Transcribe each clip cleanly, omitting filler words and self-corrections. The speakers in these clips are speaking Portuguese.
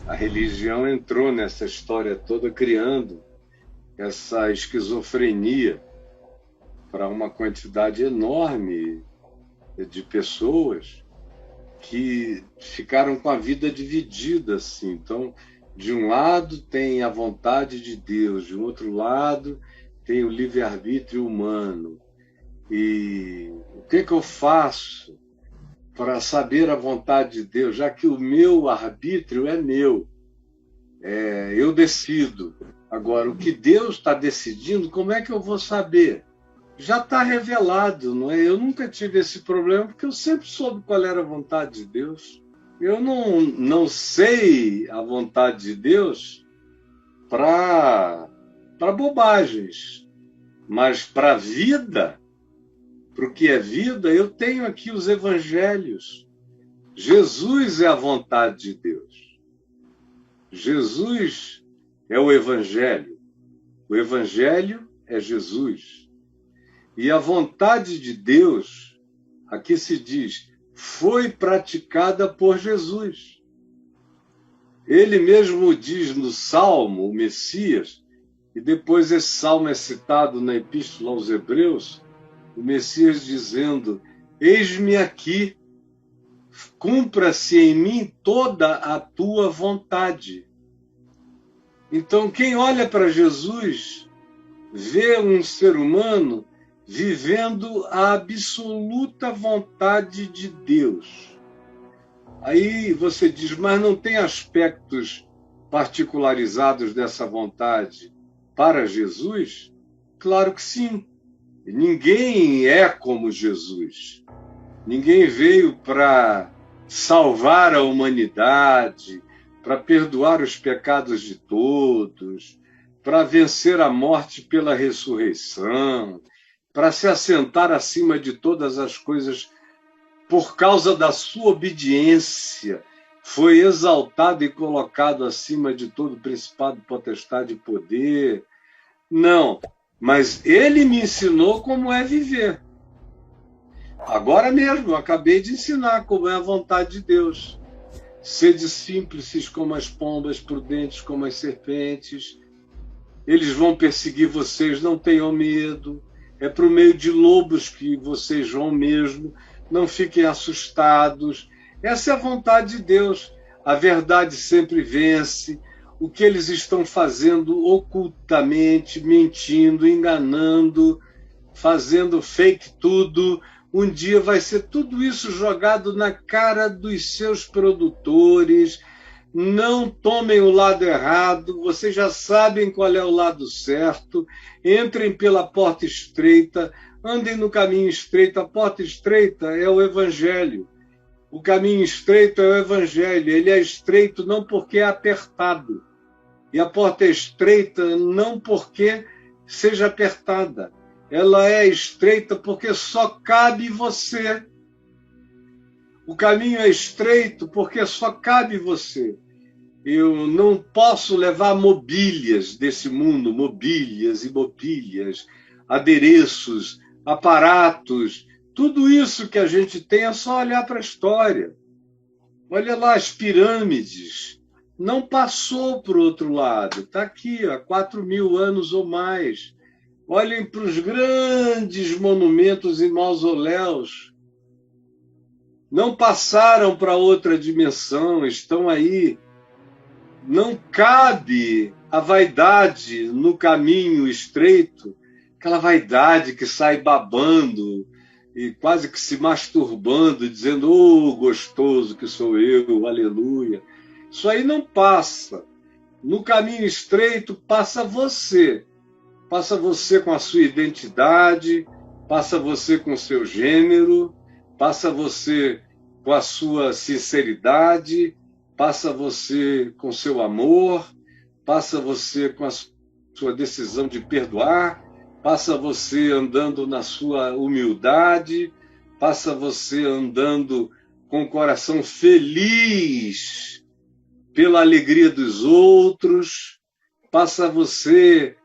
A religião entrou nessa história toda, criando essa esquizofrenia para uma quantidade enorme de pessoas que ficaram com a vida dividida assim. Então, de um lado tem a vontade de Deus, de um outro lado tem o livre-arbítrio humano. E o que eu faço para saber a vontade de Deus, já que o meu arbítrio é meu? Eu decido. Agora, o que Deus está decidindo, como é que eu vou saber? Já está revelado, não é? Eu nunca tive esse problema, porque eu sempre soube qual era a vontade de Deus. Eu não sei a vontade de Deus para bobagens, mas para a vida, para o que é vida, eu tenho aqui os evangelhos. Jesus é a vontade de Deus. Jesus é o evangelho. O evangelho é Jesus. E a vontade de Deus, aqui se diz, foi praticada por Jesus. Ele mesmo diz no Salmo, o Messias, e depois esse Salmo é citado na Epístola aos Hebreus, o Messias dizendo: eis-me aqui, cumpra-se em mim toda a tua vontade. Então, quem olha para Jesus, vê um ser humano vivendo a absoluta vontade de Deus. Aí você diz, mas não tem aspectos particularizados dessa vontade para Jesus? Claro que sim. Ninguém é como Jesus. Ninguém veio para salvar a humanidade, para perdoar os pecados de todos, para vencer a morte pela ressurreição, para se assentar acima de todas as coisas por causa da sua obediência. Foi exaltado e colocado acima de todo principado, potestade e poder. Não, mas ele me ensinou como é viver. Agora mesmo, eu acabei de ensinar como é a vontade de Deus. Sede simples como as pombas, prudentes como as serpentes. Eles vão perseguir vocês, não tenham medo. É por meio de lobos que vocês vão mesmo. Não fiquem assustados. Essa é a vontade de Deus. A verdade sempre vence. O que eles estão fazendo ocultamente, mentindo, enganando, fazendo fake tudo, um dia vai ser tudo isso jogado na cara dos seus produtores. Não tomem o lado errado, vocês já sabem qual é o lado certo. Entrem pela porta estreita, andem no caminho estreito. A porta estreita é o Evangelho. O caminho estreito é o Evangelho. Ele é estreito não porque é apertado. E a porta é estreita não porque seja apertada. Ela é estreita porque só cabe você. O caminho é estreito porque só cabe você. Eu não posso levar mobílias desse mundo, mobílias e mobílias, adereços, aparatos. Tudo isso que a gente tem é só olhar para a história. Olha lá as pirâmides. Não passou para o outro lado. Está aqui, há 4.000 anos ou mais. Olhem para os grandes monumentos e mausoléus. Não passaram para outra dimensão, estão aí. Não cabe a vaidade no caminho estreito, aquela vaidade que sai babando e quase que se masturbando, dizendo, oh, gostoso que sou eu, aleluia. Isso aí não passa. No caminho estreito passa você. Passa você com a sua identidade, passa você com o seu gênero, passa você com a sua sinceridade, passa você com o seu amor, passa você com a sua decisão de perdoar, passa você andando na sua humildade, passa você andando com o coração feliz pela alegria dos outros, passa você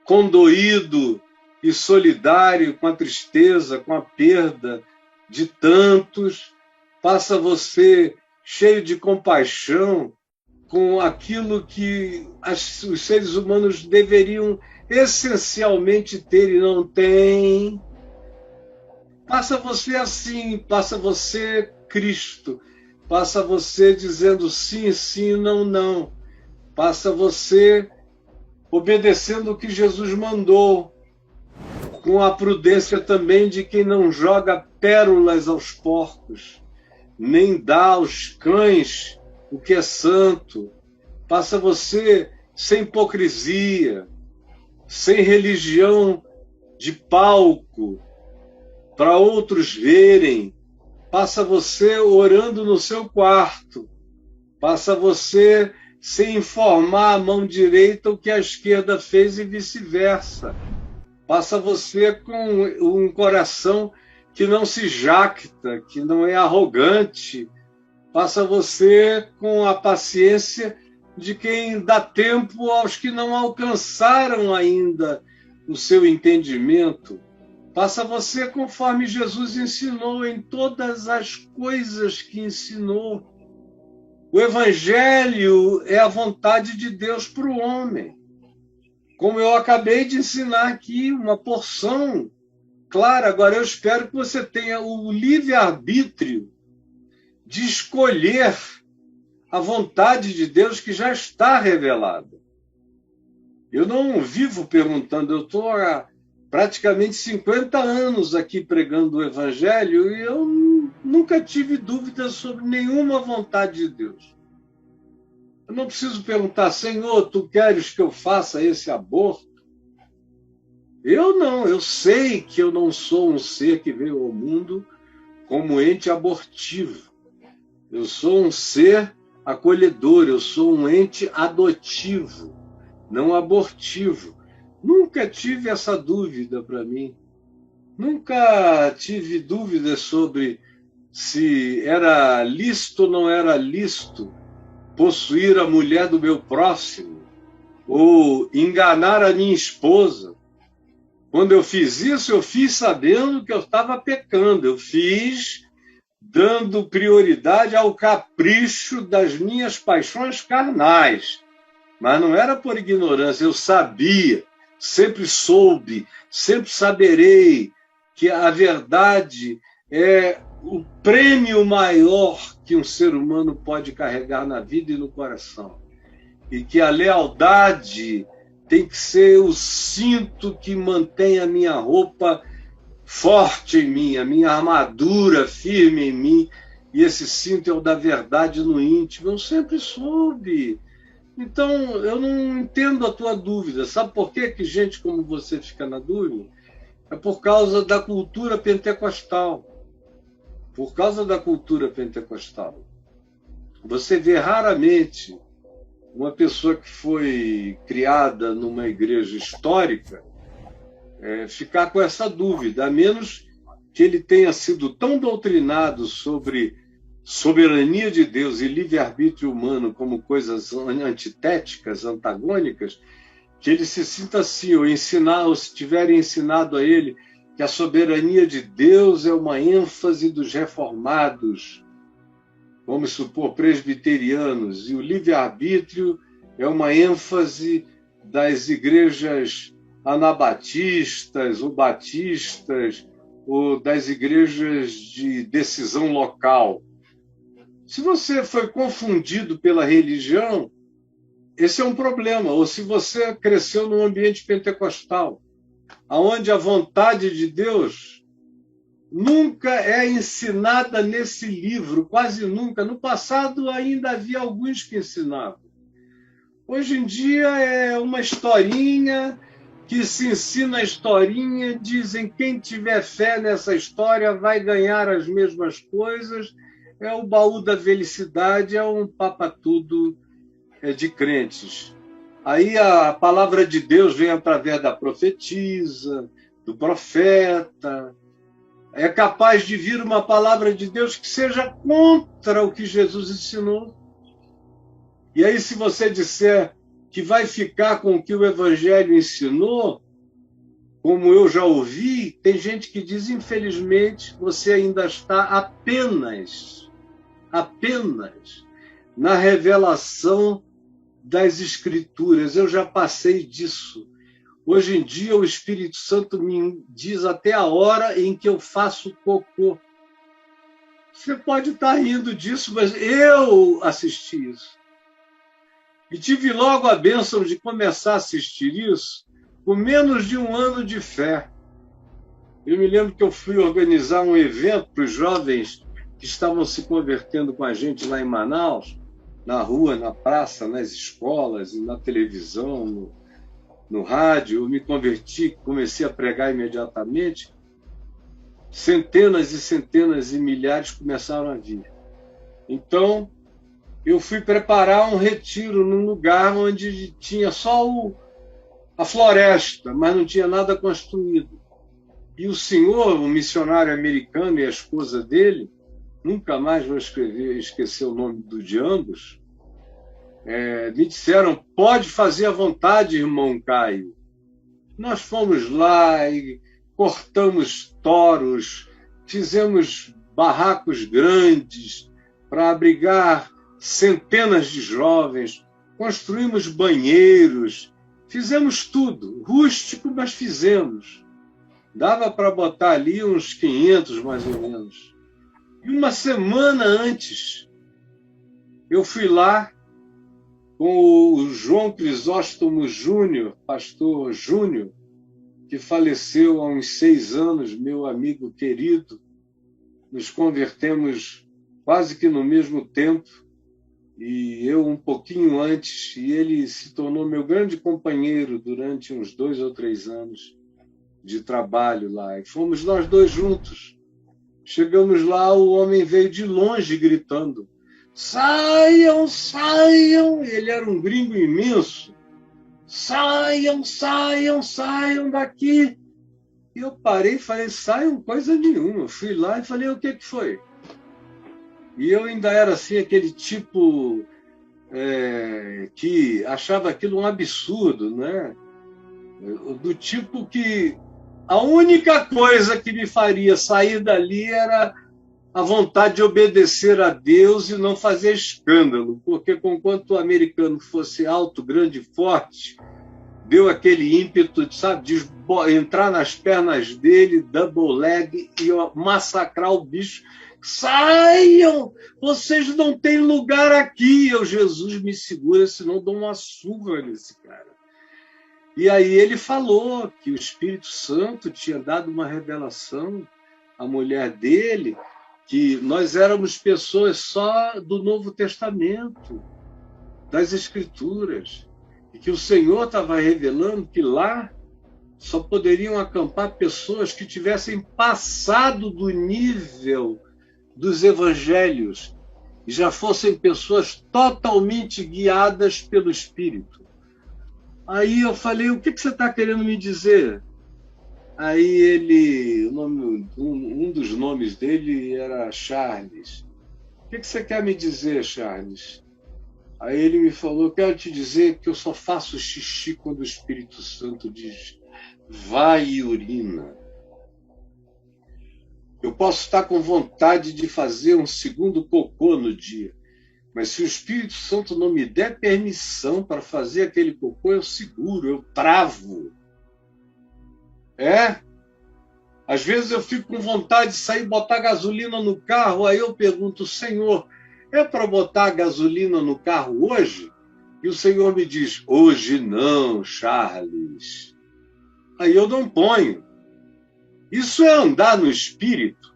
condoído e solidário com a tristeza, com a perda de tantos, passa você cheio de compaixão com aquilo que os seres humanos deveriam essencialmente ter e não têm. Passa você assim, passa você Cristo, passa você dizendo sim, sim, não, não. Passa você obedecendo o que Jesus mandou, com a prudência também de quem não joga pérolas aos porcos, nem dá aos cães o que é santo. Passa você sem hipocrisia, sem religião de palco, para outros verem. Passa você orando no seu quarto. Passa você sem informar a mão direita o que a esquerda fez e vice-versa. Passa você com um coração que não se jacta, que não é arrogante. Passa você com a paciência de quem dá tempo aos que não alcançaram ainda o seu entendimento. Passa você conforme Jesus ensinou em todas as coisas que ensinou. O Evangelho é a vontade de Deus para o homem. Como eu acabei de ensinar aqui, uma porção clara. Agora eu espero que você tenha o livre-arbítrio de escolher a vontade de Deus que já está revelada. Eu não vivo perguntando, eu estou há praticamente 50 anos aqui pregando o Evangelho e eu nunca tive dúvidas sobre nenhuma vontade de Deus. Eu não preciso perguntar, Senhor, tu queres que eu faça esse aborto? Eu não, eu sei que eu não sou um ser que veio ao mundo como ente abortivo. Eu sou um ser acolhedor, eu sou um ente adotivo, não abortivo. Nunca tive essa dúvida para mim. Nunca tive dúvidas sobre se era lícito ou não era lícito possuir a mulher do meu próximo ou enganar a minha esposa. Quando eu fiz isso, eu fiz sabendo que eu estava pecando. Eu fiz dando prioridade ao capricho das minhas paixões carnais. Mas não era por ignorância, eu sabia, sempre soube, sempre saberei que a verdade é o prêmio maior que um ser humano pode carregar na vida e no coração. E que a lealdade tem que ser o cinto que mantém a minha roupa forte em mim, a minha armadura firme em mim, e esse cinto é o da verdade no íntimo. Eu sempre soube. Então, eu não entendo a tua dúvida. Sabe por que gente como você fica na dúvida? É por causa da cultura pentecostal. Por causa da cultura pentecostal. Você vê raramente uma pessoa que foi criada numa igreja histórica ficar com essa dúvida, a menos que ele tenha sido tão doutrinado sobre soberania de Deus e livre-arbítrio humano como coisas antitéticas, antagônicas, que ele se sinta assim, ou se tiverem ensinado a ele que a soberania de Deus é uma ênfase dos reformados, vamos supor, presbiterianos, e o livre-arbítrio é uma ênfase das igrejas anabatistas ou batistas, ou das igrejas de decisão local. Se você foi confundido pela religião, esse é um problema. Ou se você cresceu num ambiente pentecostal, onde a vontade de Deus nunca é ensinada nesse livro, quase nunca. No passado ainda havia alguns que ensinavam. Hoje em dia é uma historinha que se ensina a historinha, dizem quem tiver fé nessa história vai ganhar as mesmas coisas, é o baú da felicidade, é um papatudo de crentes. Aí a palavra de Deus vem através da profetisa, do profeta. É capaz de vir uma palavra de Deus que seja contra o que Jesus ensinou. E aí, se você disser que vai ficar com o que o Evangelho ensinou, como eu já ouvi, tem gente que diz, infelizmente, você ainda está apenas na revelação das Escrituras. Eu já passei disso. Hoje em dia, o Espírito Santo me diz até a hora em que eu faço cocô. Você pode estar rindo disso, mas eu assisti isso. E tive logo a bênção de começar a assistir isso com menos de 1 ano de fé. Eu me lembro que eu fui organizar um evento para os jovens que estavam se convertendo com a gente lá em Manaus, na rua, na praça, nas escolas, na televisão, no rádio. Eu me converti, comecei a pregar imediatamente. Centenas e centenas e milhares começaram a vir. Então, eu fui preparar um retiro num lugar onde tinha só a floresta, mas não tinha nada construído. E o senhor, o missionário americano e a esposa dele, nunca mais vou esquecer o nome de ambos, me disseram: pode fazer à vontade, irmão Caio. Nós fomos lá e cortamos toros, fizemos barracos grandes para abrigar centenas de jovens, construímos banheiros, fizemos tudo, rústico, mas fizemos. Dava para botar ali uns 500, mais ou menos. E uma semana antes, eu fui lá com o João Crisóstomo Júnior, pastor Júnior, que faleceu há uns 6 anos, meu amigo querido. Nos convertemos quase que no mesmo tempo, e eu um pouquinho antes, e ele se tornou meu grande companheiro durante uns 2 ou 3 anos de trabalho lá. E fomos nós dois juntos. Chegamos lá, o homem veio de longe gritando: saiam, saiam! Ele era um gringo imenso. Saiam, saiam, saiam daqui! E eu parei e falei: saiam coisa nenhuma. Eu fui lá e falei: o que foi? E eu ainda era assim, aquele tipo que achava aquilo um absurdo, né? Do tipo que a única coisa que me faria sair dali era a vontade de obedecer a Deus e não fazer escândalo, porque conquanto o americano fosse alto, grande e forte, deu aquele ímpeto, sabe, de entrar nas pernas dele, double leg, e massacrar o bicho. Saiam! Vocês não têm lugar aqui! Eu, Jesus, me segura, senão dou uma surra nesse cara. E aí ele falou que o Espírito Santo tinha dado uma revelação à mulher dele, que nós éramos pessoas só do Novo Testamento, das Escrituras, e que o Senhor estava revelando que lá só poderiam acampar pessoas que tivessem passado do nível dos evangelhos e já fossem pessoas totalmente guiadas pelo Espírito. Aí eu falei: o que você está querendo me dizer? Aí ele, um dos nomes dele era Charles. O que você quer me dizer, Charles? Aí ele me falou: quero te dizer que eu só faço xixi quando o Espírito Santo diz vai e urina. Eu posso estar com vontade de fazer um segundo cocô no dia, mas se o Espírito Santo não me der permissão para fazer aquele cocô, eu seguro, eu travo. Às vezes eu fico com vontade de sair e botar gasolina no carro, aí eu pergunto: Senhor, é para botar gasolina no carro hoje? E o Senhor me diz: hoje não, Charles. Aí eu não ponho. Isso é andar no Espírito.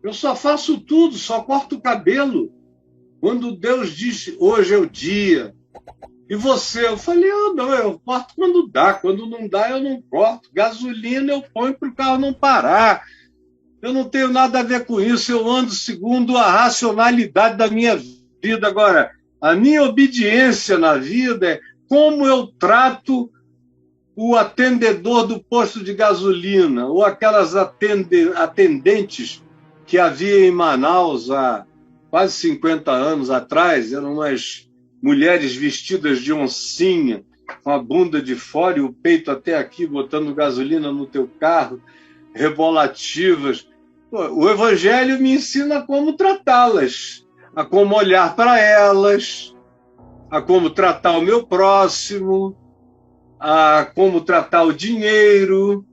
Eu só faço tudo, só corto o cabelo quando Deus diz hoje é o dia. E você? Eu falei: não, eu corto quando dá, quando não dá eu não corto. Gasolina eu ponho para o carro não parar. Eu não tenho nada a ver com isso, eu ando segundo a racionalidade da minha vida. Agora, a minha obediência na vida é como eu trato o atendedor do posto de gasolina, ou aquelas atendentes que havia em Manaus há quase 50 anos atrás. Eram umas mulheres vestidas de oncinha, com a bunda de fora e o peito até aqui, botando gasolina no teu carro, rebolativas. O Evangelho me ensina como tratá-las, a como olhar para elas, a como tratar o meu próximo, a como tratar o dinheiro,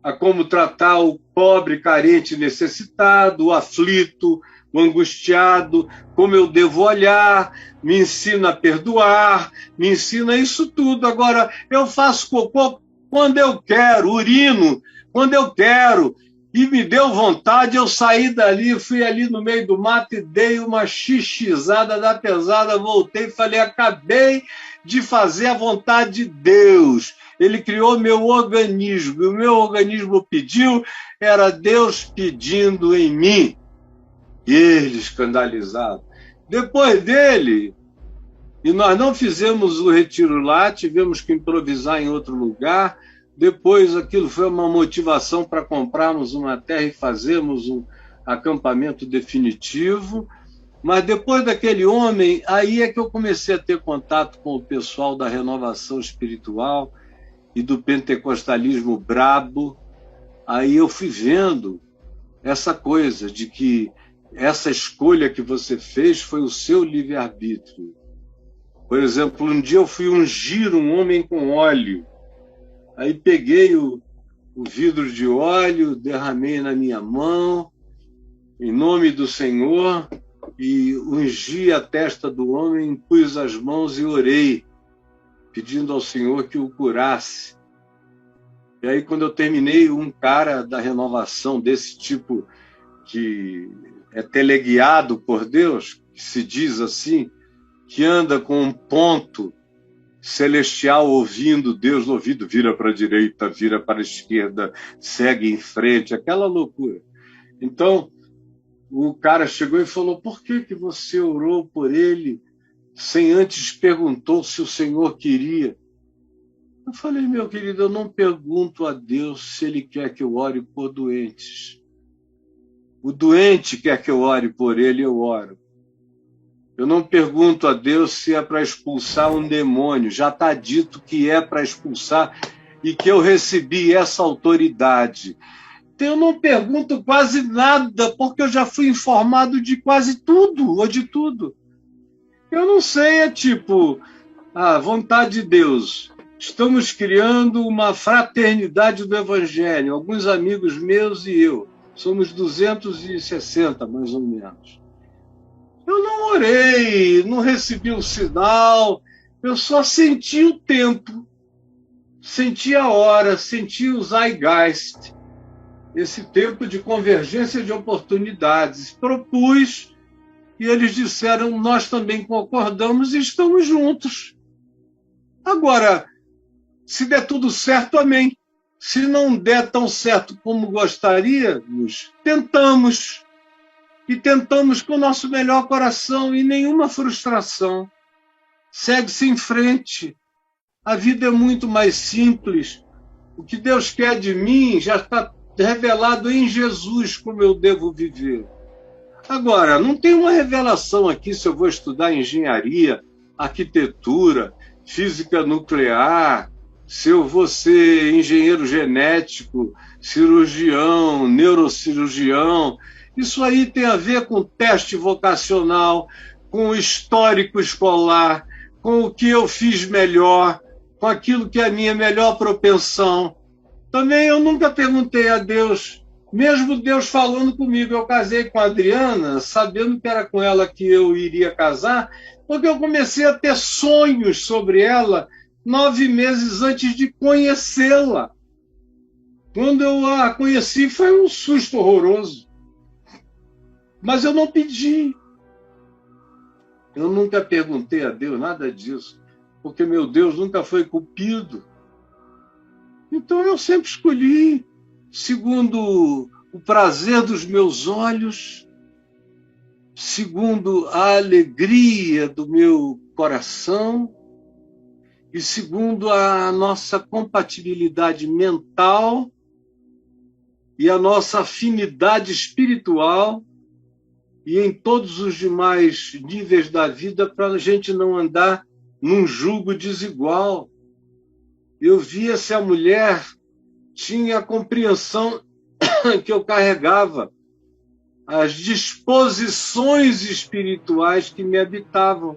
a como tratar o pobre, carente, necessitado, o aflito, o angustiado, como eu devo olhar, me ensina a perdoar, me ensina isso tudo. Agora, eu faço cocô quando eu quero, urino quando eu quero, e me deu vontade, eu saí dali, fui ali no meio do mato e dei uma xixizada da pesada, voltei e falei, acabei de fazer a vontade de Deus. Ele criou meu organismo, e o meu organismo pediu, era Deus pedindo em mim. E ele escandalizado. Depois dele, e nós não fizemos o retiro lá, tivemos que improvisar em outro lugar. Depois aquilo foi uma motivação para comprarmos uma terra e fazermos um acampamento definitivo. Mas depois daquele homem, aí é que eu comecei a ter contato com o pessoal da renovação espiritual e do pentecostalismo brabo. Aí eu fui vendo essa coisa de que essa escolha que você fez foi o seu livre-arbítrio. Por exemplo, um dia eu fui ungir um homem com óleo. Aí peguei o vidro de óleo, derramei na minha mão, em nome do Senhor, e ungi a testa do homem, pus as mãos e orei, pedindo ao Senhor que o curasse. E aí, quando eu terminei, um cara da renovação desse tipo, que é teleguiado por Deus, que se diz assim, que anda com um ponto celestial ouvindo Deus no ouvido, vira para a direita, vira para a esquerda, segue em frente, aquela loucura. Então, o cara chegou e falou, por que você orou por ele sem antes perguntou se o Senhor queria? Eu falei, meu querido, eu não pergunto a Deus se ele quer que eu ore por doentes. O doente quer que eu ore por ele, eu oro. Eu não pergunto a Deus se é para expulsar um demônio. Já está dito que é para expulsar e que eu recebi essa autoridade. Então, eu não pergunto quase nada, porque eu já fui informado de quase tudo, ou de tudo. Eu não sei, é tipo, a vontade de Deus. Estamos criando uma fraternidade do Evangelho, alguns amigos meus e eu. Somos 260, mais ou menos. Eu não orei, não recebi o sinal, eu só senti o tempo, senti a hora, senti o zeitgeist, esse tempo de convergência de oportunidades. Propus e eles disseram, nós também concordamos e estamos juntos. Agora, se der tudo certo, amém. Se não der tão certo como gostaríamos, tentamos. E tentamos com o nosso melhor coração e nenhuma frustração. Segue-se em frente. A vida é muito mais simples. O que Deus quer de mim já está revelado em Jesus como eu devo viver. Agora, não tem uma revelação aqui se eu vou estudar engenharia, arquitetura, física nuclear, se eu vou ser engenheiro genético, cirurgião, neurocirurgião. Isso aí tem a ver com teste vocacional, com o histórico escolar, com o que eu fiz melhor, com aquilo que é a minha melhor propensão. Também eu nunca perguntei a Deus, mesmo Deus falando comigo. Eu casei com a Adriana, sabendo que era com ela que eu iria casar, porque eu comecei a ter sonhos sobre ela 9 meses antes de conhecê-la. Quando eu a conheci, foi um susto horroroso. Mas eu não pedi. Eu nunca perguntei a Deus nada disso, porque meu Deus nunca foi cupido. Então eu sempre escolhi, segundo o prazer dos meus olhos, segundo a alegria do meu coração e segundo a nossa compatibilidade mental e a nossa afinidade espiritual, e em todos os demais níveis da vida, para a gente não andar num jugo desigual. Eu via se a mulher tinha a compreensão que eu carregava, as disposições espirituais que me habitavam.